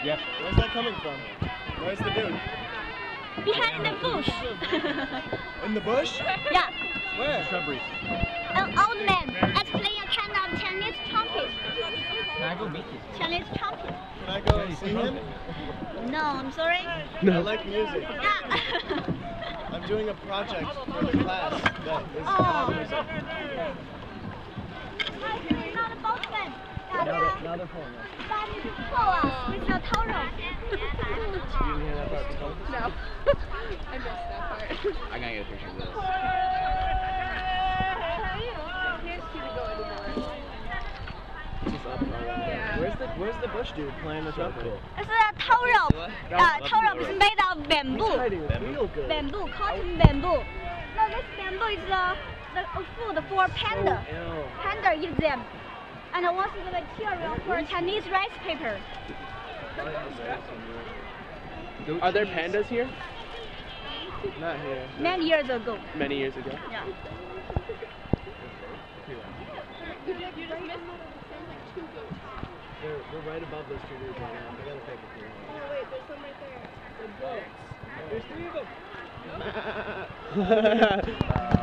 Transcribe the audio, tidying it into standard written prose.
Yeah. Where's that coming from? Where's the dude? Behind the bush. In the bush? Yeah. Where? Shrubbery. An old man is playing a kind of Chinese trumpet. Can I go meet you? Chinese trumpet. Can I go and see him? No, I'm sorry. I like music. Yeah. I'm doing a project for the class that is Oh. about music. Not a boatman. Now they're pulling us. But you pull us with your tow rope. You didn't hear that part? No. I missed that part. I gotta get a picture of this. I can't see to go anymore. Just up front. Yeah. Where's the bush dude playing the trumpet? It's a tow rope. Tow rope is made of bamboo. Hiding real good. Bamboo, cotton bamboo. No, this bamboo is the food for panda. Ew. Panda eat them. And what's the material for Chinese rice paper? Are there pandas here? Not here. Many years ago. Many years ago. Yeah. We're right above those two dudes right now. I gotta take a few. Oh wait, there's some right there. The goats. There's 3 of them.